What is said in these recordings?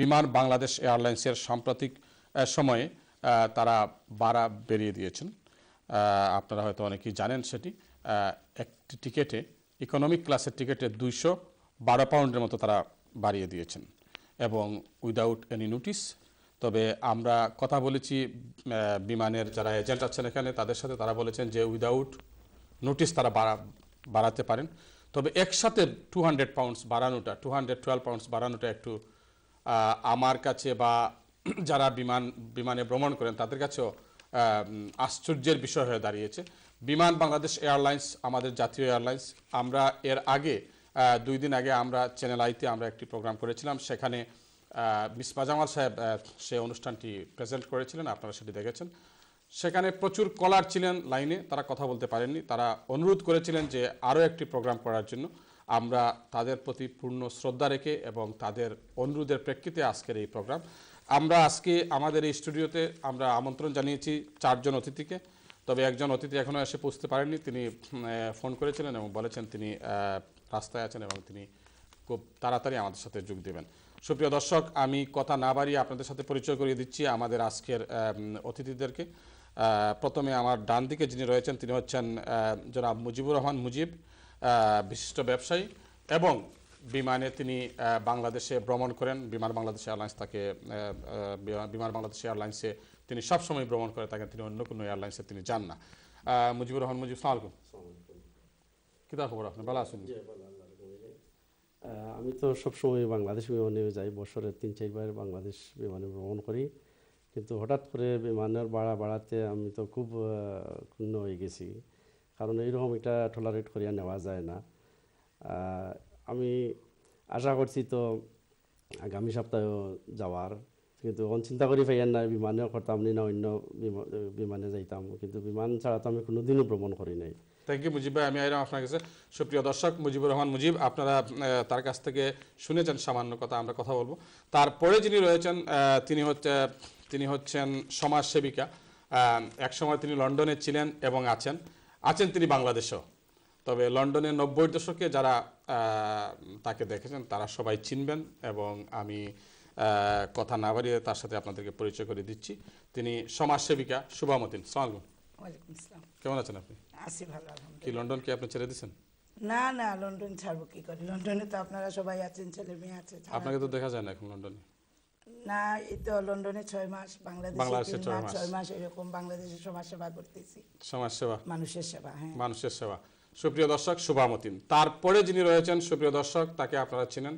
বিমান বাংলাদেশ এয়ারলাইন্সের সাম্প্রতিক সময়ে তারা ভাড়া বেরিয়ে দিয়েছেন। আপনারা হয়তো অনেকেই জানেন সেটি। একটি টিকেটে, ইকোনমিক ক্লাসের টিকেটে 212 পাউন্ডের মতো তারা বাড়িয়ে দিয়েছেন এবং উইদাউট এনি নোটিস। তবে আমরা কথা বলেছি বিমানের যারা এজেন্ট আছেন এখানে তাদের সাথে, তারা বলেছেন যে উইদাউট নোটিস তারা বাড়াতে পারেন। তবে একসাথে 200 পাউন্ডস বাড়ানোটা, 212 পাউন্ডস বাড়ানোটা একটু আমার কাছে বা যারা বিমানে ভ্রমণ করেন তাদের কাছেও আশ্চর্যের বিষয় হয়ে দাঁড়িয়েছে। বিমান বাংলাদেশ এয়ারলাইন্স আমাদের জাতীয় এয়ারলাইন্স। আমরা এর আগে 2 দিন আগে আমরা চ্যানেল আইতে আমরা একটি প্রোগ্রাম করেছিলাম, সেখানে মিস মাজামাল সাহেব সে অনুষ্ঠানটি প্রেজেন্ট করেছিলেন, আপনারা সেটি দেখেছেন। সেখানে প্রচুর কলার ছিলেন লাইনে, তারা কথা বলতে পারেননি। তারা অনুরোধ করেছিলেন যে আরও একটি প্রোগ্রাম করার জন্য। আমরা তাদের প্রতি পূর্ণ শ্রদ্ধা রেখে এবং তাদের অনুরোধের প্রেক্ষিতে আজকের এই প্রোগ্রাম। আমরা আজকে আমাদের এই স্টুডিওতে আমরা আমন্ত্রণ জানিয়েছি 4 জন অতিথিকে। তবে একজন অতিথি এখনও এসে পৌঁছতে পারেননি, তিনি ফোন করেছিলেন এবং বলেছেন তিনি রাস্তায় আছেন এবং তিনি খুব তাড়াতাড়ি আমাদের সাথে যোগ দেবেন। সুপ্রিয় দর্শক, আমি কথা না বাড়িয়ে আপনাদের সাথে পরিচয় করিয়ে দিচ্ছি আমাদের আজকের অতিথিদেরকে। প্রথমে আমার ডান দিকে যিনি রয়েছেন তিনি হচ্ছেন জনাব মুজিবুর রহমান মুজিব, বিশিষ্ট ব্যবসায়ী এবং বিমানে তিনি বাংলাদেশে ভ্রমণ করেন। বিমান বাংলাদেশ এয়ারলাইন্স তাকে বিমান বাংলাদেশ এয়ারলাইন্সে তিনি সবসময় ভ্রমণ করে থাকেন, তিনি অন্য কোনো এয়ারলাইন্সে তিনি যান না। মুজিবুর রহমান মুজিব, সালাম আলাইকুম। কিতা খবর আপনি? ভালো আছেন? আমি তো সবসময় বাংলাদেশ বিমানে যাই, বছরে 3-4 বার বাংলাদেশ বিমানে ভ্রমণ করি। কিন্তু হঠাৎ করে বিমানের ভাড়া বাড়াতে আমি তো খুব ক্ষুণ্ণ হয়ে গেছি, কারণ এইরকম এটা টলারেট করিয়া নেওয়া যায় না। আমি আশা করছি তো আগামী সপ্তাহেও যাওয়ার, কিন্তু এখন চিন্তা করি পাইয়ার না বিমানেও করতাম না অন্য বিমানে যাইতাম, কিন্তু বিমান ছাড়া তো আমি কোনোদিনও ভ্রমণ করি নাই। থ্যাংক ইউ মুজিব ভাই, আমি আইরাম আপনার কাছে। সুপ্রিয় দর্শক, মুজিবুর রহমান মুজিব, আপনারা তার কাছ থেকে শুনেছেন সামান্য কথা, আমরা কথা বলবো। তারপরে যিনি রয়েছেন তিনি হচ্ছেন সমাজসেবিকা। একসময় তিনি লন্ডনে ছিলেন এবং আছেন তিনি বাংলাদেশেও। তবে লন্ডনের 90-এর দশকে যারা তাকে দেখেছেন তারা সবাই চিনবেন এবং আমি কথা না বাড়িয়ে তার সাথে আপনাদেরকে পরিচয় করে দিচ্ছি। তিনি সমাজসেবিকা শুভা মতিন। সালাম ওয়ালাইকুম আসসালাম। কেমন আছেন আপনি? আছি ভালো, আলহামদুলিল্লাহ। কি লন্ডন কি আপনি ছেড়ে দিয়েছেন? না না, লন্ডন ছাড়বো কি করে? লন্ডনে তো আপনারা সবাই আছেন, ছেলে মেয়ে আছে। আপনাকে তো দেখা যায় না এখন লন্ডনে। না, এই তো লন্ডনে 6 মাস, বাংলাদেশে 6 মাস, এরকম বাংলাদেশে সমাজ সেবা করতেছি। সমাজ সেবা, মানুষের সেবা। হ্যাঁ, মানুষের সেবা। সুপ্রিয় দর্শক, শুভা মতিন। তারপরে যিনি রয়েছেন সুপ্রিয় দর্শক, তাকে আপনারা চিনেন,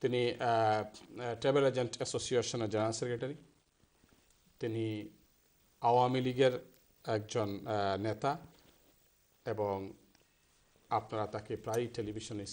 তিনি ট্রাভেল এজেন্ট অ্যাসোসিয়েশনের জেনারেল সেক্রেটারি। তিনি আওয়ামী লীগের একজন নেতা এবং আপনারা তাকে প্রায়ই টেলিভিশনে